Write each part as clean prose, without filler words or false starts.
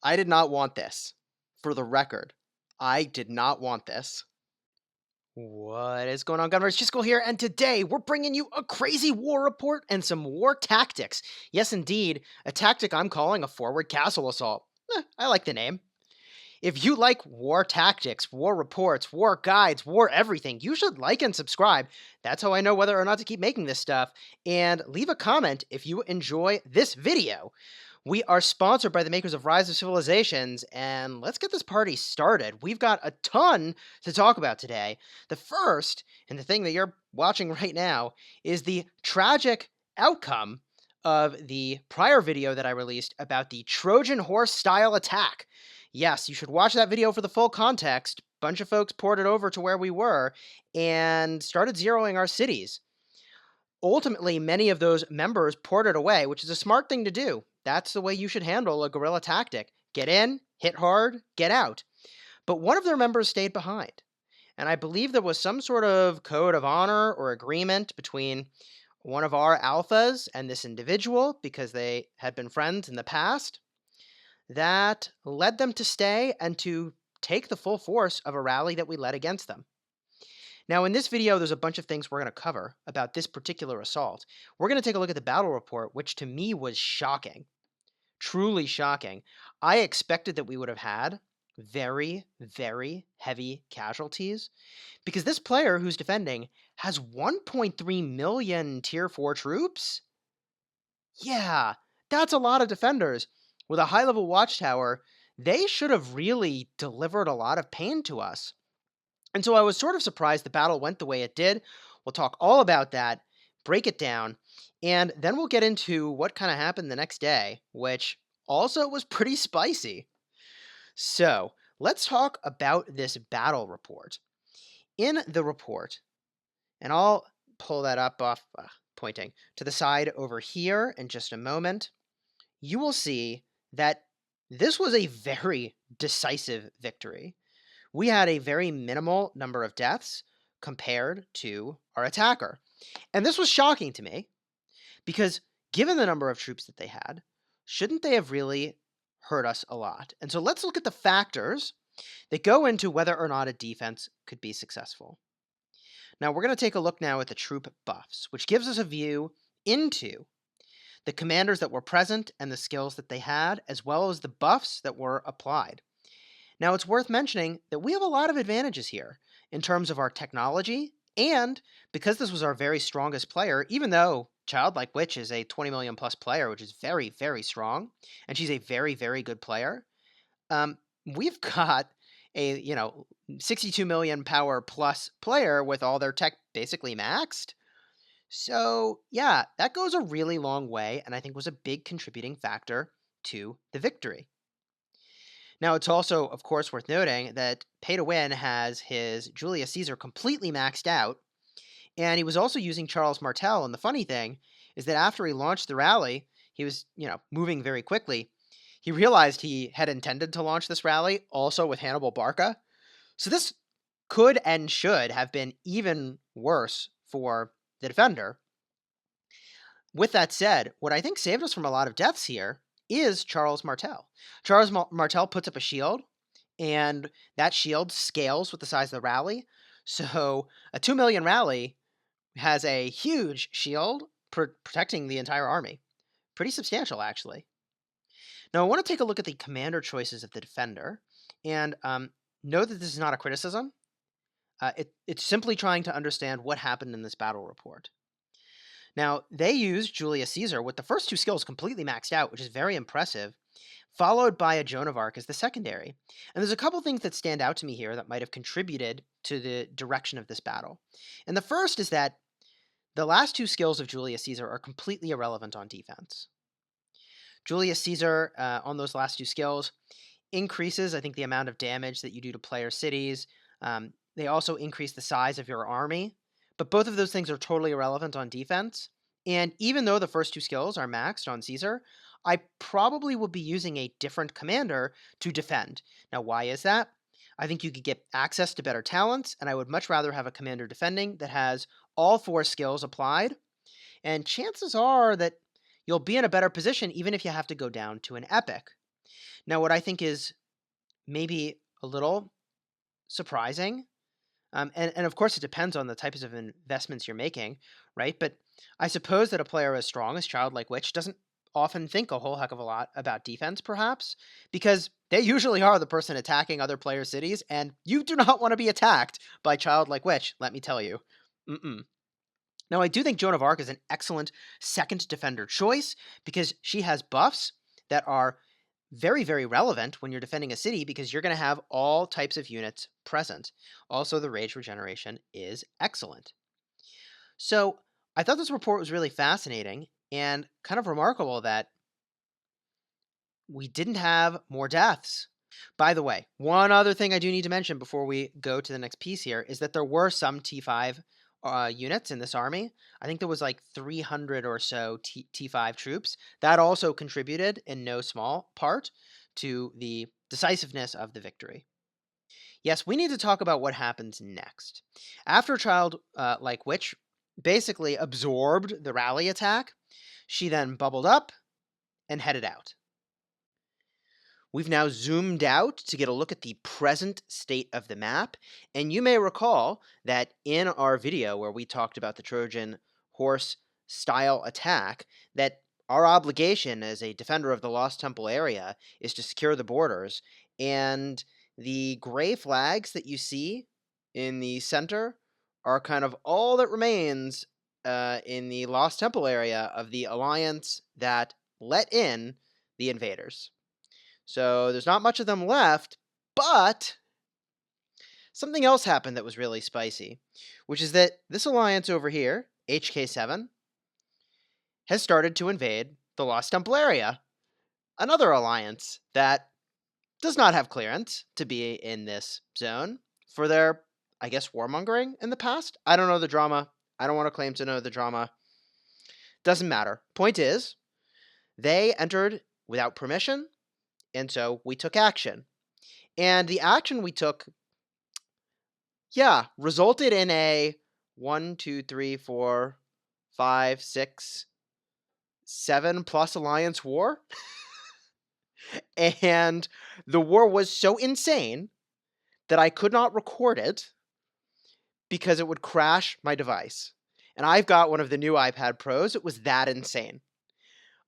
I did not want this. For the record, I did not want this. What is going on, Governor? It's Chisgule here, and today we're bringing you a crazy war report and some war tactics. Yes, indeed, a tactic I'm calling a forward castle assault. I like the name. If you like war tactics, war reports, war guides, war everything, you should like and subscribe. That's how I know whether or not to keep making this stuff. And leave a comment if you enjoy this video. We are sponsored by the makers of Rise of Civilizations, and let's get this party started. We've got a ton to talk about today. The first, and the thing that you're watching right now, is the tragic outcome of the prior video that I released about the Trojan horse style attack. Yes, you should watch that video for the full context. Bunch of folks ported over to where we were and started zeroing our cities. Ultimately, many of those members ported away, which is a smart thing to do. That's the way you should handle a guerrilla tactic. Get in, hit hard, get out. But one of their members stayed behind. And I believe there was some sort of code of honor or agreement between one of our alphas and this individual, because they had been friends in the past, that led them to stay and to take the full force of a rally that we led against them. Now, in this video, there's a bunch of things we're going to cover about this particular assault. We're going to take a look at the battle report, which to me was shocking. Truly shocking. I expected that we would have had very, very heavy casualties because this player who's defending has 1.3 million tier 4 troops. Yeah, that's a lot of defenders. With a high-level watchtower, they should have really delivered a lot of pain to us. And so I was sort of surprised the battle went the way it did. We'll talk all about that, break it down, and then we'll get into what kind of happened the next day, which also was pretty spicy. So let's talk about this battle report. In the report, and I'll pull that up off, pointing to the side over here in just a moment, you will see that this was a very decisive victory. We had a very minimal number of deaths compared to our attacker. And this was shocking to me because given the number of troops that they had, shouldn't they have really hurt us a lot? And so let's look at the factors that go into whether or not a defense could be successful. Now we're going to take a look now at the troop buffs, which gives us a view into the commanders that were present and the skills that they had, as well as the buffs that were applied. Now, it's worth mentioning that we have a lot of advantages here in terms of our technology, and because this was our very strongest player, even though Childlike Witch is a 20 million plus player, which is very, very strong, and she's a very, very good player, we've got a 62 million power plus player with all their tech basically maxed. So yeah, that goes a really long way, and I think was a big contributing factor to the victory. Now, it's also, of course, worth noting that Pay to Win has his Julius Caesar completely maxed out, and he was also using Charles Martel. And the funny thing is that after he launched the rally, he was, moving very quickly. He realized he had intended to launch this rally also with Hannibal Barca. So this could and should have been even worse for the defender. With that said, what I think saved us from a lot of deaths here is Charles Martel. Charles Martel puts up a shield, and that shield scales with the size of the rally. So a 2 million rally has a huge shield protecting the entire army. Pretty substantial, actually. Now, I want to take a look at the commander choices of the defender, and know that this is not a criticism. It's simply trying to understand what happened in this battle report. Now, they used Julius Caesar with the first two skills completely maxed out, which is very impressive, followed by a Joan of Arc as the secondary. And there's a couple things that stand out to me here that might have contributed to the direction of this battle. And the first is that the last two skills of Julius Caesar are completely irrelevant on defense. Julius Caesar, on those last two skills, increases, I think, the amount of damage that you do to player cities. They also increase the size of your army. But both of those things are totally irrelevant on defense. And even though the first two skills are maxed on Caesar, I probably will be using a different commander to defend. Now, why is that? I think you could get access to better talents, and I would much rather have a commander defending that has all four skills applied. And chances are that you'll be in a better position even if you have to go down to an epic. Now, what I think is maybe a little surprising, and of course it depends on the types of investments you're making, right? But I suppose that a player as strong as Childlike Witch doesn't often think a whole heck of a lot about defense, perhaps, because they usually are the person attacking other players' cities, and you do not want to be attacked by Childlike Witch, let me tell you. Mm-mm. Now, I do think Joan of Arc is an excellent second defender choice because she has buffs that are very, very relevant when you're defending a city because you're going to have all types of units present. Also, the rage regeneration is excellent. So, I thought this report was really fascinating and kind of remarkable that we didn't have more deaths. By the way, one other thing I do need to mention before we go to the next piece here is that there were some T5 units in this army. I think there was like 300 or so T5 troops. That also contributed in no small part to the decisiveness of the victory. Yes, we need to talk about what happens next. After Child like Witch basically absorbed the rally attack, she then bubbled up and headed out. We've now zoomed out to get a look at the present state of the map, and you may recall that in our video where we talked about the Trojan horse style attack, that our obligation as a defender of the Lost Temple area is to secure the borders, and the gray flags that you see in the center are kind of all that remains in the Lost Temple area of the alliance that let in the invaders. So there's not much of them left, but something else happened that was really spicy, which is that this alliance over here, HK7, has started to invade the Lost Temple area, another alliance that does not have clearance to be in this zone for their, I guess, warmongering in the past. I don't know the drama. I don't want to claim to know the drama. Doesn't matter. Point is, they entered without permission, and so we took action. And the action we took, resulted in a 1, 2, 3, 4, 5, 6, 7 plus alliance war. And the war was so insane that I could not record it because it would crash my device. And I've got one of the new iPad Pros. It was that insane.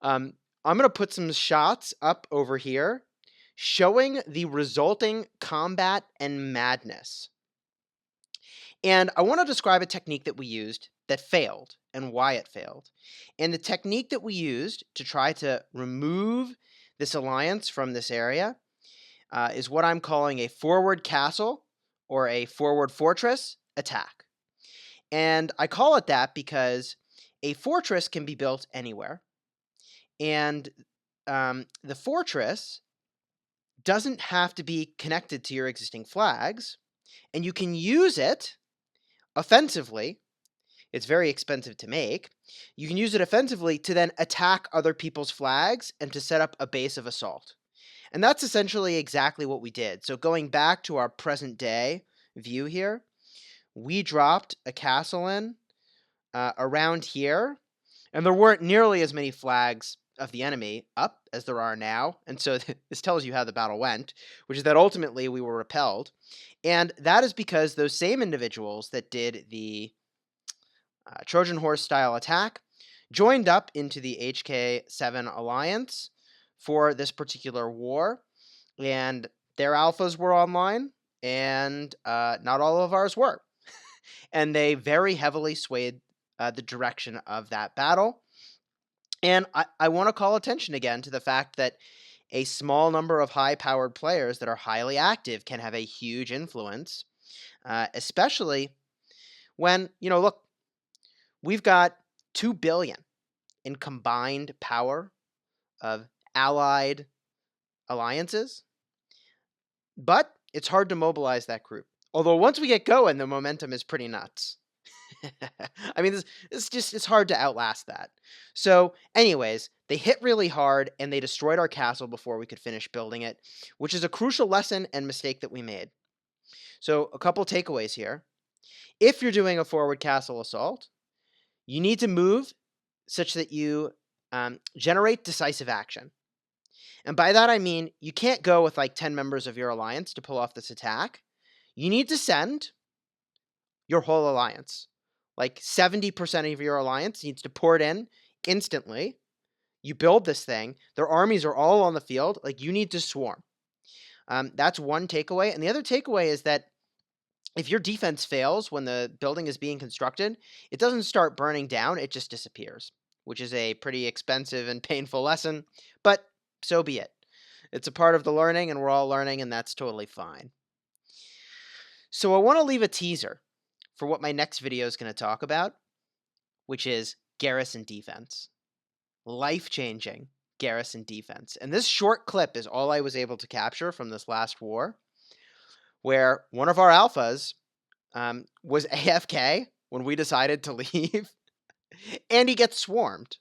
I'm going to put some shots up over here showing the resulting combat and madness. And I want to describe a technique that we used that failed and why it failed. And the technique that we used to try to remove this alliance from this area is what I'm calling a forward castle or a forward fortress attack. And I call it that because a fortress can be built anywhere. And the fortress doesn't have to be connected to your existing flags. And you can use it offensively. It's very expensive to make. You can use it offensively to then attack other people's flags and to set up a base of assault. And that's essentially exactly what we did. So going back to our present day view here, we dropped a castle in around here, and there weren't nearly as many flags of the enemy up as there are now. And so this tells you how the battle went, which is that ultimately we were repelled. And that is because those same individuals that did the Trojan horse style attack joined up into the HK7 alliance for this particular war, and their alphas were online, and not all of ours were. And they very heavily swayed the direction of that battle. And I want to call attention again to the fact that a small number of high-powered players that are highly active can have a huge influence, especially when, look, we've got 2 billion in combined power of allied alliances, but it's hard to mobilize that group. Although once we get going, the momentum is pretty nuts. I mean, it's hard to outlast that. So anyways, they hit really hard and they destroyed our castle before we could finish building it, which is a crucial lesson and mistake that we made. So a couple takeaways here. If you're doing a forward castle assault, you need to move such that you generate decisive action. And by that, I mean you can't go with like 10 members of your alliance to pull off this attack. You need to send your whole alliance. Like 70% of your alliance needs to pour it in instantly. You build this thing, their armies are all on the field. Like, you need to swarm. That's one takeaway. And the other takeaway is that if your defense fails when the building is being constructed, it doesn't start burning down, it just disappears, which is a pretty expensive and painful lesson, but so be it. It's a part of the learning, and we're all learning, and that's totally fine. So I want to leave a teaser for what my next video is going to talk about, which is garrison defense. Life-changing garrison defense. And this short clip is all I was able to capture from this last war, where one of our alphas was AFK when we decided to leave, and he gets swarmed.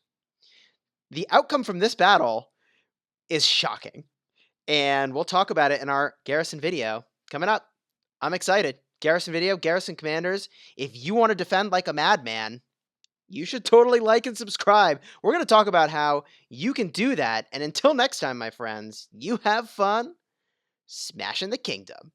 The outcome from this battle is shocking, and we'll talk about it in our garrison video coming up. I'm excited. Garrison video, garrison commanders. If you want to defend like a madman, you should totally like and subscribe. We're going to talk about how you can do that. And until next time, my friends, you have fun smashing the kingdom.